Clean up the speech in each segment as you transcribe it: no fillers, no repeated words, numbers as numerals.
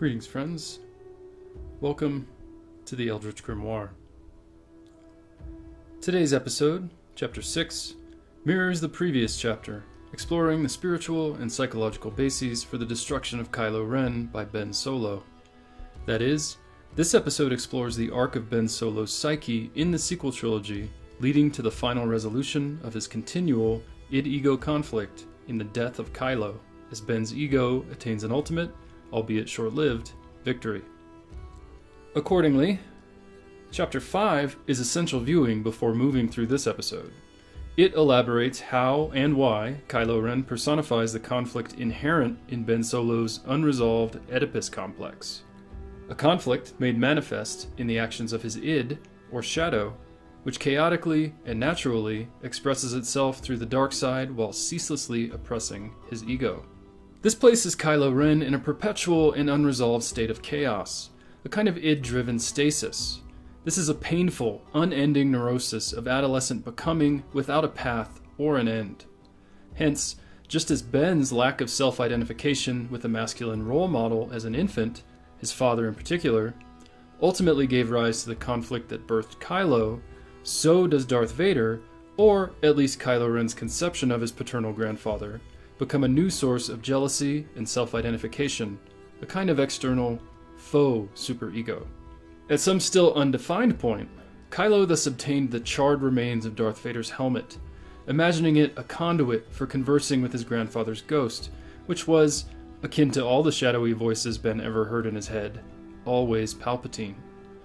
Greetings, friends. Welcome to the Eldritch Grimoire. Today's episode, Chapter 6, mirrors the previous chapter, exploring the spiritual and psychological bases for the destruction of Kylo Ren by Ben Solo. That is, this episode explores the arc of Ben Solo's psyche in the Sequel Trilogy, leading to the final resolution of his continual id-ego conflict in the death of Kylo, as Ben's ego attains an ultimate, albeit short-lived, victory. Accordingly, Chapter 5 is essential viewing before moving through this episode. It elaborates how and why Kylo Ren personifies the conflict inherent in Ben Solo's unresolved Oedipus complex, a conflict made manifest in the actions of his id, or shadow, which chaotically and naturally expresses itself through the dark side while ceaselessly oppressing his ego. This places Kylo Ren in a perpetual and unresolved state of chaos, a kind of id-driven stasis. This is a painful, unending neurosis of adolescent becoming without a path or an end. Hence, just as Ben's lack of self-identification with a masculine role model as an infant, his father in particular, ultimately gave rise to the conflict that birthed Kylo, so does Darth Vader, or at least Kylo Ren's conception of his paternal grandfather, become a new source of jealousy and self-identification, a kind of external, faux superego. At some still undefined point, Kylo thus obtained the charred remains of Darth Vader's helmet, imagining it a conduit for conversing with his grandfather's ghost, which was, akin to all the shadowy voices Ben ever heard in his head, always Palpatine.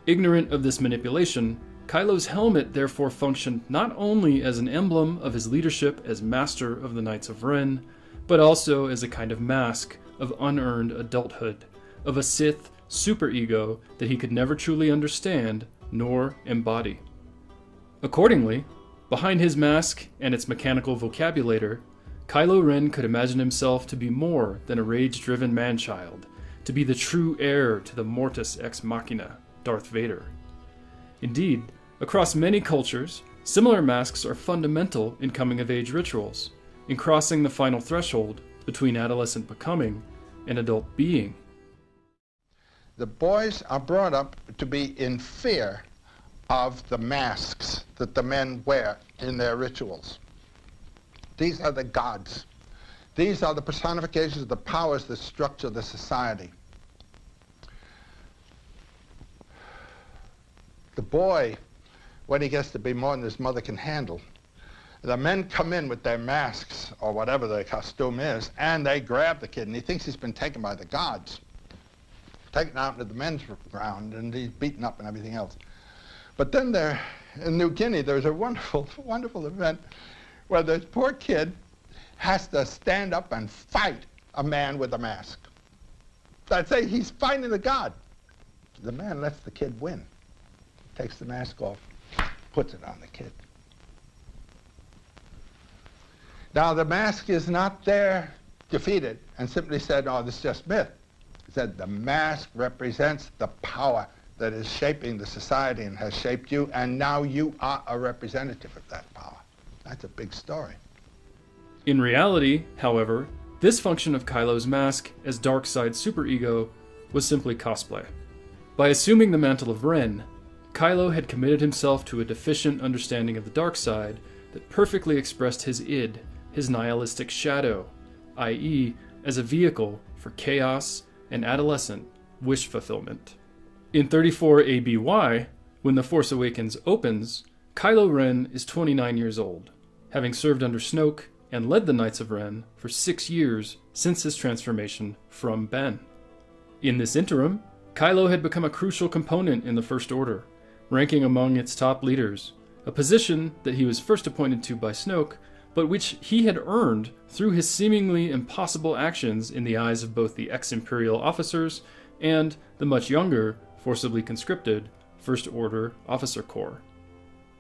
Ignorant of this manipulation, Kylo's helmet therefore functioned not only as an emblem of his leadership as Master of the Knights of Ren, but also as a kind of mask of unearned adulthood, of a Sith superego that he could never truly understand nor embody. Accordingly, behind his mask and its mechanical vocabulator, Kylo Ren could imagine himself to be more than a rage-driven man-child, to be the true heir to the Mortis ex machina, Darth Vader. Indeed, across many cultures, similar masks are fundamental in coming-of-age rituals, in crossing the final threshold between adolescent becoming and adult being. The boys are brought up to be in fear of the masks that the men wear in their rituals. These are the gods. These are the personifications of the powers that structure the society. The boy, when he gets to be more than his mother can handle, the men come in with their masks, or whatever their costume is, and they grab the kid, and he thinks he's been taken by the gods, taken out into the men's ground, and he's beaten up and everything else. But then there, in New Guinea, there's a wonderful, wonderful event where this poor kid has to stand up and fight a man with a mask. I'd say he's fighting the god. The man lets the kid win. Takes the mask off, puts it on the kid. Now, the mask is not there defeated and simply said, oh, this is just myth. It said the mask represents the power that is shaping the society and has shaped you, and now you are a representative of that power. That's a big story. In reality, however, this function of Kylo's mask as dark side superego was simply cosplay. By assuming the mantle of Ren, Kylo had committed himself to a deficient understanding of the dark side that perfectly expressed his id, his nihilistic shadow, i.e., as a vehicle for chaos and adolescent wish fulfillment. In 34 ABY, when The Force Awakens opens, Kylo Ren is 29 years old, having served under Snoke and led the Knights of Ren for 6 years since his transformation from Ben. In this interim, Kylo had become a crucial component in the First Order, ranking among its top leaders, a position that he was first appointed to by Snoke, but which he had earned through his seemingly impossible actions in the eyes of both the ex-Imperial officers and the much younger, forcibly conscripted, First Order officer corps.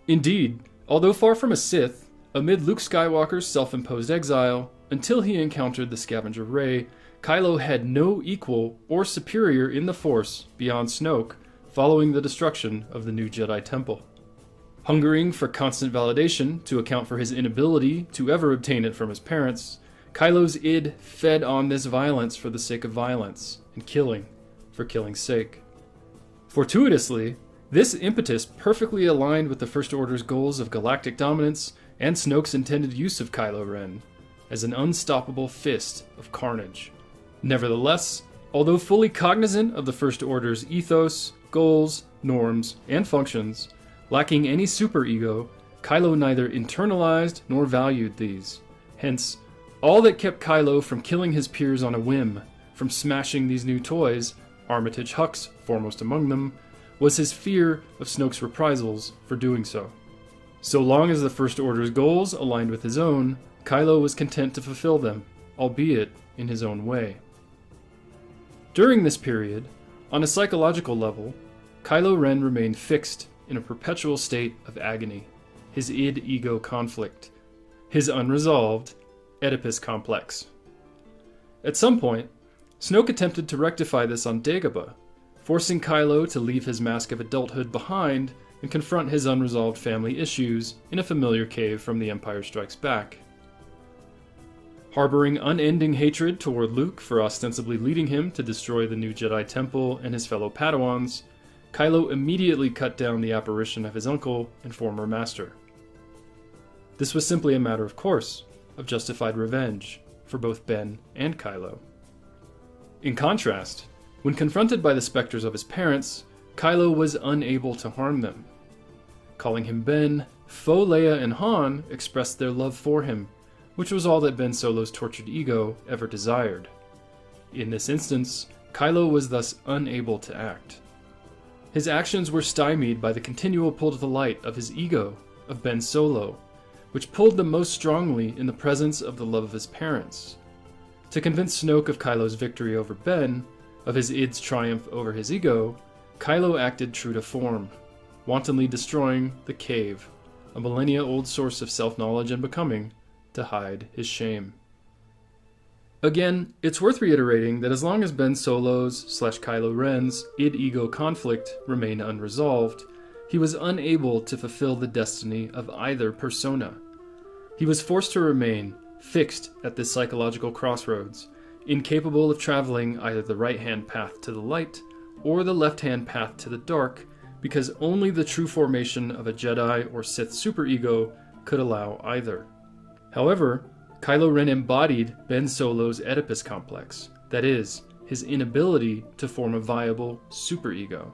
Indeed, although far from a Sith, amid Luke Skywalker's self-imposed exile, until he encountered the scavenger Rey, Kylo had no equal or superior in the Force beyond Snoke, following the destruction of the new Jedi Temple. Hungering for constant validation to account for his inability to ever obtain it from his parents, Kylo's id fed on this violence for the sake of violence and killing, for killing's sake. Fortuitously, this impetus perfectly aligned with the First Order's goals of galactic dominance and Snoke's intended use of Kylo Ren as an unstoppable fist of carnage. Nevertheless, although fully cognizant of the First Order's ethos, goals, norms, and functions, lacking any superego, Kylo neither internalized nor valued these. Hence, all that kept Kylo from killing his peers on a whim, from smashing these new toys, Armitage Hux foremost among them, was his fear of Snoke's reprisals for doing so. So long as the First Order's goals aligned with his own, Kylo was content to fulfill them, albeit in his own way. During this period, on a psychological level, Kylo Ren remained fixed in a perpetual state of agony, his id-ego conflict, his unresolved Oedipus complex. At some point, Snoke attempted to rectify this on Dagobah, forcing Kylo to leave his mask of adulthood behind and confront his unresolved family issues in a familiar cave from The Empire Strikes Back. Harboring unending hatred toward Luke for ostensibly leading him to destroy the new Jedi Temple and his fellow Padawans, Kylo immediately cut down the apparition of his uncle and former master. This was simply a matter of course, of justified revenge for both Ben and Kylo. In contrast, when confronted by the specters of his parents, Kylo was unable to harm them. Calling him Ben, Fo Leia and Han expressed their love for him, which was all that Ben Solo's tortured ego ever desired. In this instance, Kylo was thus unable to act. His actions were stymied by the continual pull to the light of his ego, of Ben Solo, which pulled them most strongly in the presence of the love of his parents. To convince Snoke of Kylo's victory over Ben, of his id's triumph over his ego, Kylo acted true to form, wantonly destroying the cave, a millennia-old source of self-knowledge and becoming, to hide his shame. Again, it's worth reiterating that as long as Ben Solo's / Kylo Ren's id-ego conflict remained unresolved, he was unable to fulfill the destiny of either persona. He was forced to remain fixed at this psychological crossroads, incapable of traveling either the right-hand path to the light or the left-hand path to the dark, because only the true formation of a Jedi or Sith superego could allow either. However, Kylo Ren embodied Ben Solo's Oedipus complex, that is, his inability to form a viable superego.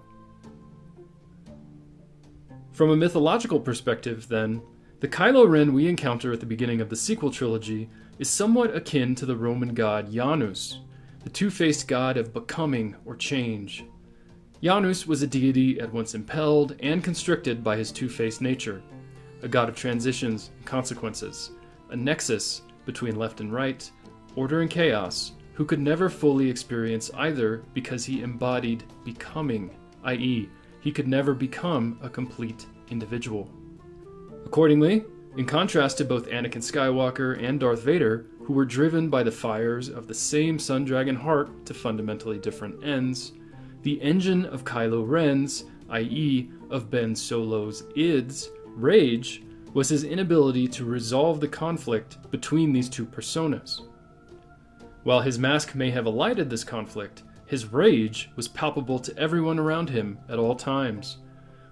From a mythological perspective, then, the Kylo Ren we encounter at the beginning of the Sequel Trilogy is somewhat akin to the Roman god Janus, the two-faced god of becoming or change. Janus was a deity at once impelled and constricted by his two-faced nature, a god of transitions and consequences, a nexus between left and right, order and chaos, who could never fully experience either because he embodied becoming, i.e., he could never become a complete individual. Accordingly, in contrast to both Anakin Skywalker and Darth Vader, who were driven by the fires of the same Sun-Dragon heart to fundamentally different ends, the engine of Kylo Ren's, i.e., of Ben Solo's id's, rage was his inability to resolve the conflict between these two personas. While his mask may have elided this conflict, his rage was palpable to everyone around him at all times,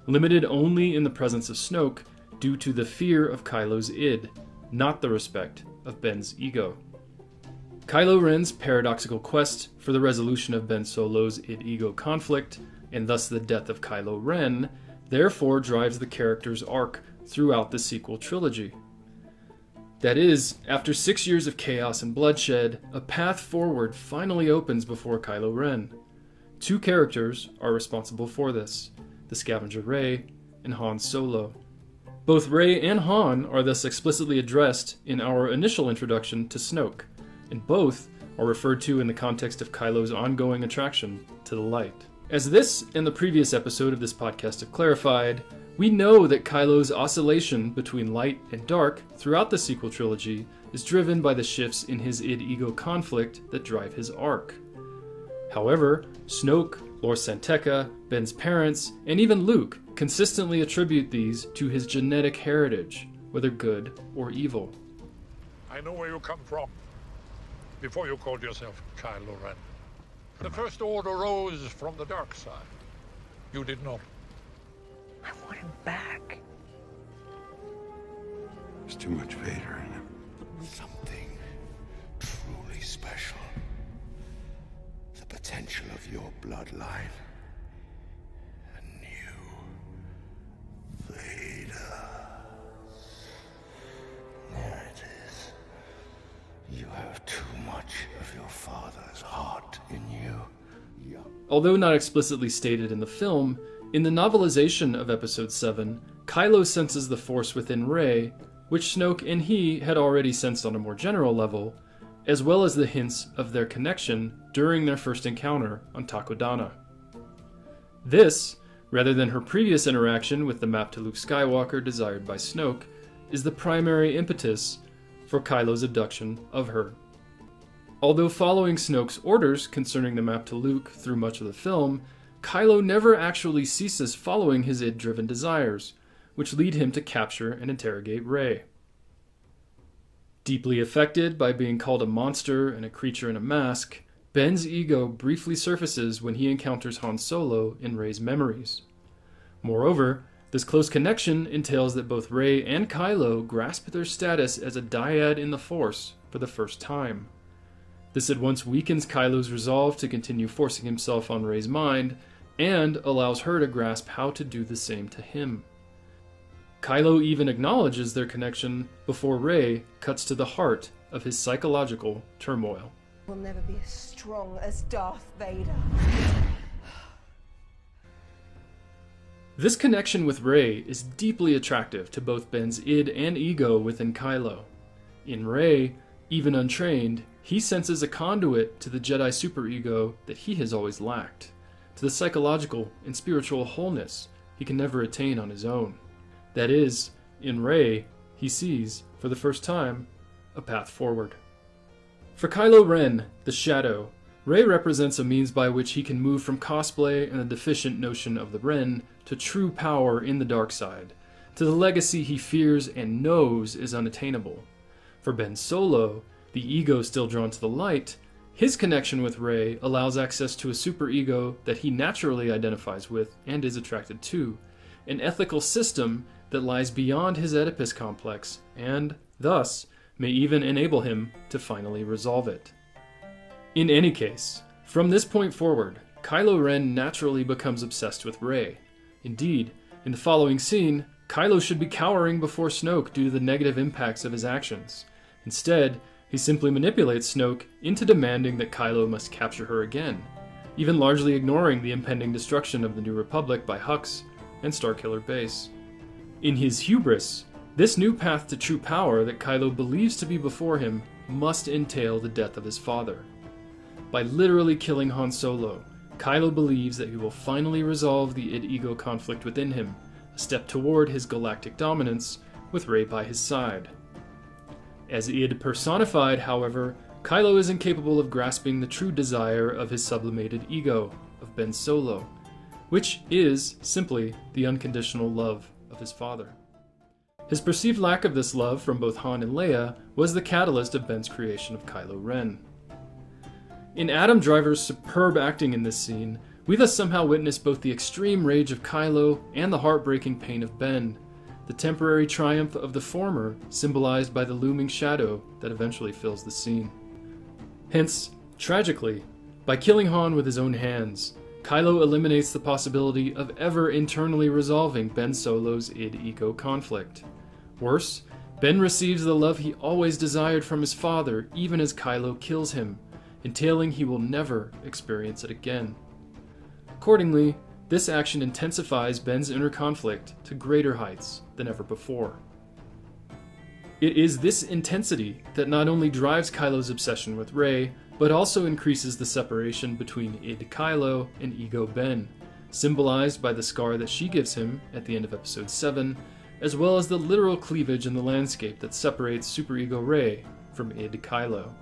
limited only in the presence of Snoke due to the fear of Kylo's id, not the respect of Ben's ego. Kylo Ren's paradoxical quest for the resolution of Ben Solo's id-ego conflict, and thus the death of Kylo Ren, therefore drives the character's arc throughout the Sequel Trilogy. That is, after 6 years of chaos and bloodshed, a path forward finally opens before Kylo Ren. Two characters are responsible for this, the scavenger Rey and Han Solo. Both Rey and Han are thus explicitly addressed in our initial introduction to Snoke, and both are referred to in the context of Kylo's ongoing attraction to the light. As this and the previous episode of this podcast have clarified, we know that Kylo's oscillation between light and dark throughout the Sequel Trilogy is driven by the shifts in his id-ego conflict that drive his arc. However, Snoke, Lor San Tekka, Ben's parents, and even Luke consistently attribute these to his genetic heritage, whether good or evil. I know where you come from, before you called yourself Kylo Ren. The First Order rose from the dark side. You did not. I want him back. There's too much Vader in him. Something truly special. The potential of your bloodline. A new Vader. There it is. You have too much of your father's heart in you. Although not explicitly stated in the film, in the novelization of Episode 7, Kylo senses the Force within Rey, which Snoke and he had already sensed on a more general level, as well as the hints of their connection during their first encounter on Takodana. This, rather than her previous interaction with the map to Luke Skywalker desired by Snoke, is the primary impetus for Kylo's abduction of her. Although following Snoke's orders concerning the map to Luke through much of the film, Kylo never actually ceases following his id-driven desires, which lead him to capture and interrogate Rey. Deeply affected by being called a monster and a creature in a mask, Ben's ego briefly surfaces when he encounters Han Solo in Rey's memories. Moreover, this close connection entails that both Rey and Kylo grasp their status as a dyad in the Force for the first time. This at once weakens Kylo's resolve to continue forcing himself on Rey's mind, and allows her to grasp how to do the same to him. Kylo even acknowledges their connection before Rey cuts to the heart of his psychological turmoil. Will never be as strong as Darth Vader. This connection with Rey is deeply attractive to both Ben's id and ego within Kylo. In Rey, even untrained, he senses a conduit to the Jedi superego that he has always lacked, to the psychological and spiritual wholeness he can never attain on his own. That is, in Rey, he sees, for the first time, a path forward. For Kylo Ren, the Shadow, Rey represents a means by which he can move from cosplay and the deficient notion of the Ren to true power in the dark side, to the legacy he fears and knows is unattainable. For Ben Solo, the ego still drawn to the light, his connection with Rey allows access to a superego that he naturally identifies with and is attracted to, an ethical system that lies beyond his Oedipus complex and, thus, may even enable him to finally resolve it. In any case, from this point forward, Kylo Ren naturally becomes obsessed with Rey. Indeed, in the following scene, Kylo should be cowering before Snoke due to the negative impacts of his actions. Instead, he simply manipulates Snoke into demanding that Kylo must capture her again, even largely ignoring the impending destruction of the New Republic by Hux and Starkiller Base. In his hubris, this new path to true power that Kylo believes to be before him must entail the death of his father. By literally killing Han Solo, Kylo believes that he will finally resolve the id-ego conflict within him, a step toward his galactic dominance with Rey by his side. As id personified, however, Kylo is incapable of grasping the true desire of his sublimated ego, of Ben Solo, which is simply the unconditional love of his father. His perceived lack of this love from both Han and Leia was the catalyst of Ben's creation of Kylo Ren. In Adam Driver's superb acting in this scene, we thus somehow witness both the extreme rage of Kylo and the heartbreaking pain of Ben, the temporary triumph of the former symbolized by the looming shadow that eventually fills the scene. Hence, tragically, by killing Han with his own hands, Kylo eliminates the possibility of ever internally resolving Ben Solo's id-ego conflict. Worse, Ben receives the love he always desired from his father even as Kylo kills him, entailing he will never experience it again. Accordingly, this action intensifies Ben's inner conflict to greater heights than ever before. It is this intensity that not only drives Kylo's obsession with Rey, but also increases the separation between id Kylo and ego Ben, symbolized by the scar that she gives him at the end of Episode 7, as well as the literal cleavage in the landscape that separates superego Rey from id Kylo.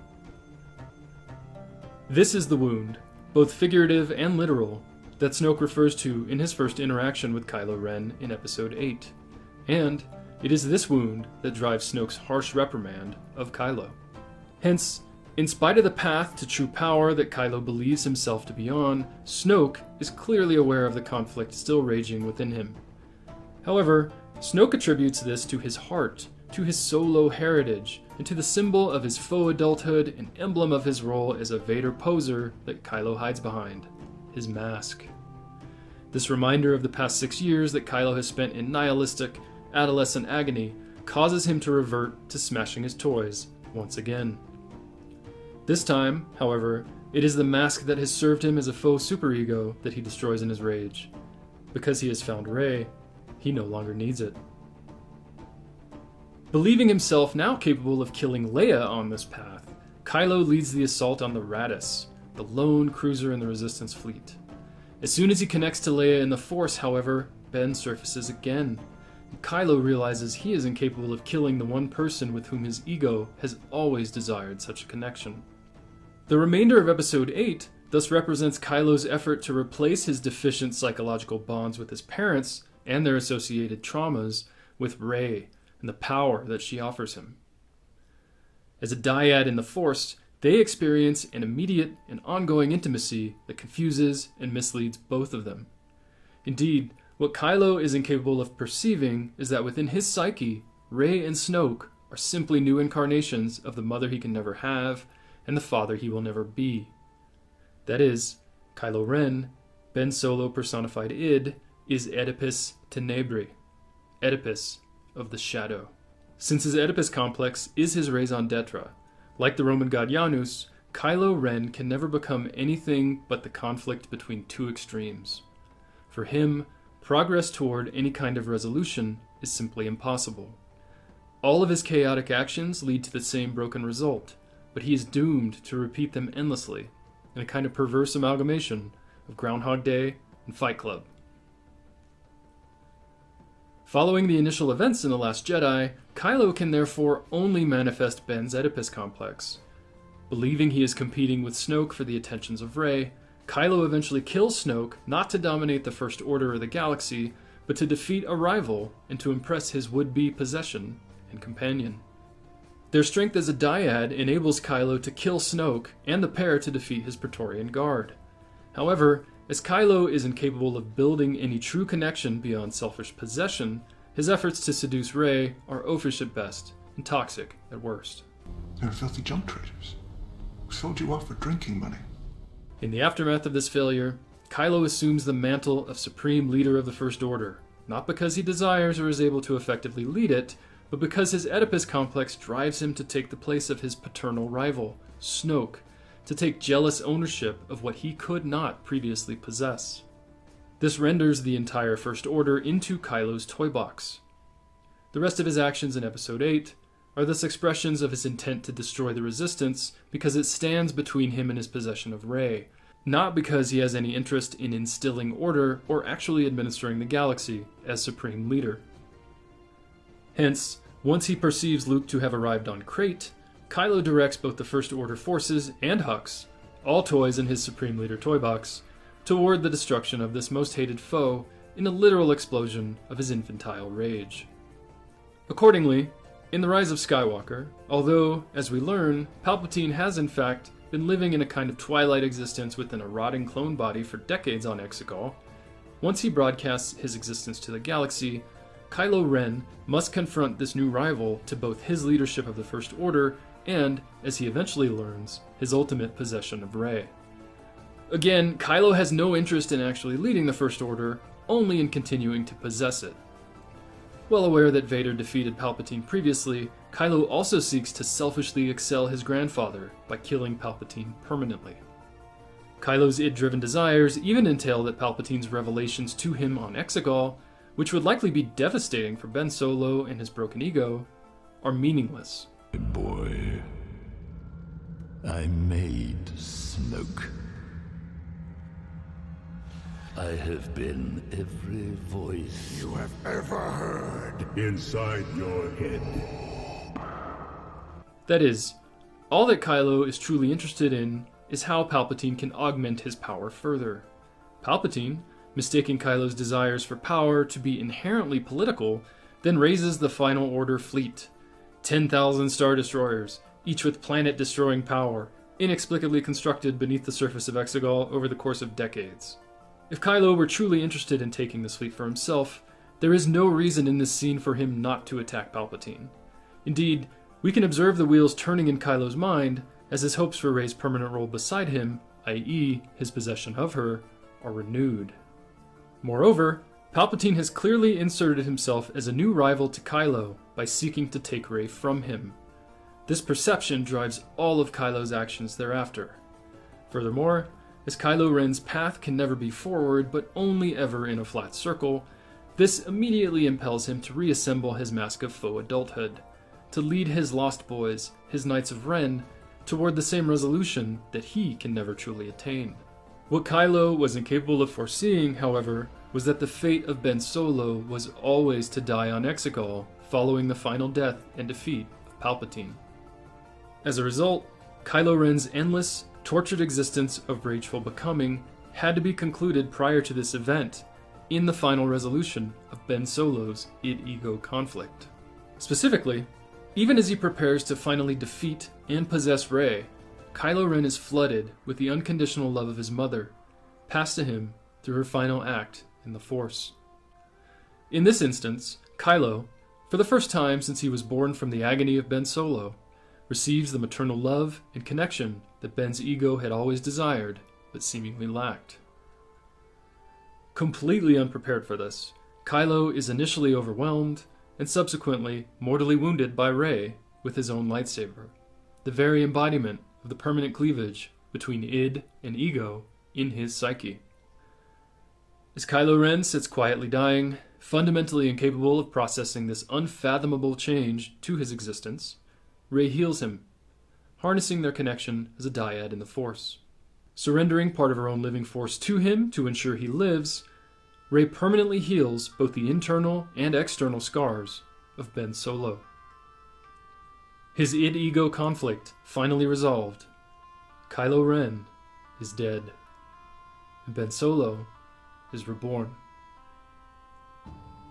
This is the wound, both figurative and literal, that Snoke refers to in his first interaction with Kylo Ren in Episode 8, and it is this wound that drives Snoke's harsh reprimand of Kylo. Hence, In spite of the path to true power that Kylo believes himself to be on, Snoke is clearly aware of the conflict still raging within him. However, Snoke attributes this to his heart, to his Solo heritage, and to the symbol of his faux adulthood and emblem of his role as a Vader poser that Kylo hides behind, his mask. This reminder of the past 6 years that Kylo has spent in nihilistic, adolescent agony causes him to revert to smashing his toys once again. This time, however, it is the mask that has served him as a faux superego that he destroys in his rage. Because he has found Rey, he no longer needs it. Believing himself now capable of killing Leia on this path, Kylo leads the assault on the Raddus, the lone cruiser in the Resistance fleet. As soon as he connects to Leia in the Force, however, Ben surfaces again. And Kylo realizes he is incapable of killing the one person with whom his ego has always desired such a connection. The remainder of Episode 8 thus represents Kylo's effort to replace his deficient psychological bonds with his parents and their associated traumas with Rey and the power that she offers him. As a dyad in the Force, they experience an immediate and ongoing intimacy that confuses and misleads both of them. Indeed, what Kylo is incapable of perceiving is that within his psyche, Rey and Snoke are simply new incarnations of the mother he can never have and the father he will never be. That is, Kylo Ren, Ben Solo personified id, is Oedipus Tenebri, Oedipus of the Shadow. Since his Oedipus complex is his raison d'etre, like the Roman god Janus, Kylo Ren can never become anything but the conflict between two extremes. For him, progress toward any kind of resolution is simply impossible. All of his chaotic actions lead to the same broken result, but he is doomed to repeat them endlessly, in a kind of perverse amalgamation of Groundhog Day and Fight Club. Following the initial events in The Last Jedi, Kylo can therefore only manifest Ben's Oedipus complex. Believing he is competing with Snoke for the attentions of Rey, Kylo eventually kills Snoke not to dominate the First Order or the galaxy, but to defeat a rival and to impress his would-be possession and companion. Their strength as a dyad enables Kylo to kill Snoke and the pair to defeat his Praetorian Guard. However, as Kylo is incapable of building any true connection beyond selfish possession, his efforts to seduce Rey are oafish at best and toxic at worst. They're filthy junk traders who sold you off for drinking money. In the aftermath of this failure, Kylo assumes the mantle of Supreme Leader of the First Order, not because he desires or is able to effectively lead it, but because his Oedipus complex drives him to take the place of his paternal rival, Snoke, to take jealous ownership of what he could not previously possess. This renders the entire First Order into Kylo's toy box. The rest of his actions in Episode 8 are thus expressions of his intent to destroy the Resistance because it stands between him and his possession of Rey, not because he has any interest in instilling order or actually administering the galaxy as Supreme Leader. Hence, once he perceives Luke to have arrived on Crate, Kylo directs both the First Order forces and Hux, all toys in his Supreme Leader toy box, toward the destruction of this most hated foe in a literal explosion of his infantile rage. Accordingly, in The Rise of Skywalker, although, as we learn, Palpatine has in fact been living in a kind of twilight existence within a rotting clone body for decades on Exegol, once he broadcasts his existence to the galaxy, Kylo Ren must confront this new rival to both his leadership of the First Order and, as he eventually learns, his ultimate possession of Rey. Again, Kylo has no interest in actually leading the First Order, only in continuing to possess it. Well aware that Vader defeated Palpatine previously, Kylo also seeks to selfishly excel his grandfather by killing Palpatine permanently. Kylo's id-driven desires even entail that Palpatine's revelations to him on Exegol, which would likely be devastating for Ben Solo and his broken ego, are meaningless. Boy, I made Snoke. I have been every voice you have ever heard inside your head. That is, all that Kylo is truly interested in is how Palpatine can augment his power further. Palpatine, mistaking Kylo's desires for power to be inherently political, then raises the Final Order fleet. 10,000 Star Destroyers, each with planet-destroying power, inexplicably constructed beneath the surface of Exegol over the course of decades. If Kylo were truly interested in taking this fleet for himself, there is no reason in this scene for him not to attack Palpatine. Indeed, we can observe the wheels turning in Kylo's mind as his hopes for Rey's permanent role beside him, i.e. his possession of her, are renewed. Moreover, Palpatine has clearly inserted himself as a new rival to Kylo by seeking to take Rey from him. This perception drives all of Kylo's actions thereafter. Furthermore, as Kylo Ren's path can never be forward but only ever in a flat circle, this immediately impels him to reassemble his mask of faux adulthood, to lead his Lost Boys, his Knights of Ren, toward the same resolution that he can never truly attain. What Kylo was incapable of foreseeing, however, was that the fate of Ben Solo was always to die on Exegol following the final death and defeat of Palpatine. As a result, Kylo Ren's endless, tortured existence of rageful becoming had to be concluded prior to this event, in the final resolution of Ben Solo's id-ego conflict. Specifically, even as he prepares to finally defeat and possess Rey, Kylo Ren is flooded with the unconditional love of his mother, passed to him through her final act in the Force. In this instance, Kylo, for the first time since he was born from the agony of Ben Solo, receives the maternal love and connection that Ben's ego had always desired, but seemingly lacked. Completely unprepared for this, Kylo is initially overwhelmed and subsequently mortally wounded by Rey with his own lightsaber, the very embodiment of the permanent cleavage between id and ego in his psyche. As Kylo Ren sits quietly dying, fundamentally incapable of processing this unfathomable change to his existence, Rey heals him, harnessing their connection as a dyad in the Force. Surrendering part of her own living force to him to ensure he lives, Rey permanently heals both the internal and external scars of Ben Solo. His id-ego conflict finally resolved, Kylo Ren is dead, and Ben Solo is reborn.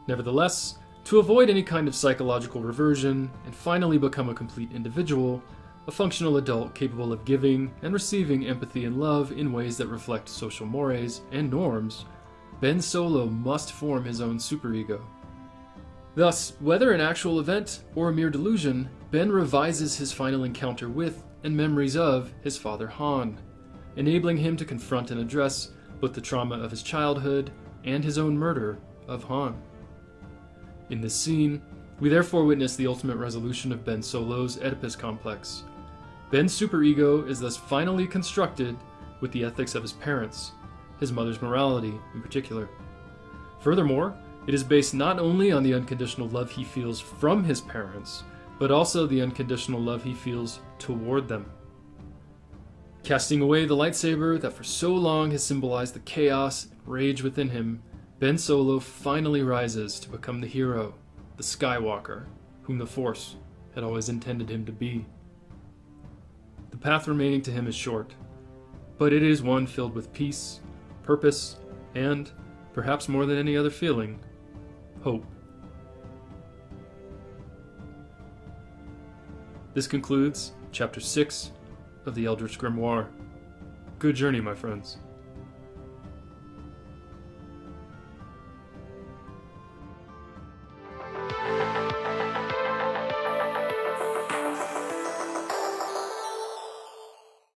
Nevertheless, to avoid any kind of psychological reversion and finally become a complete individual, a functional adult capable of giving and receiving empathy and love in ways that reflect social mores and norms, Ben Solo must form his own superego. Thus, whether an actual event or a mere delusion, Ben revises his final encounter with and memories of his father Han, enabling him to confront and address both the trauma of his childhood and his own murder of Han. In this scene, we therefore witness the ultimate resolution of Ben Solo's Oedipus complex. Ben's superego is thus finally constructed with the ethics of his parents, his mother's morality in particular. Furthermore, it is based not only on the unconditional love he feels from his parents, but also the unconditional love he feels toward them. Casting away the lightsaber that for so long has symbolized the chaos and rage within him, Ben Solo finally rises to become the hero, the Skywalker, whom the Force had always intended him to be. The path remaining to him is short, but it is one filled with peace, purpose, and, perhaps more than any other feeling, hope. This concludes Chapter 6 of the Eldritch Grimoire. Good journey, my friends.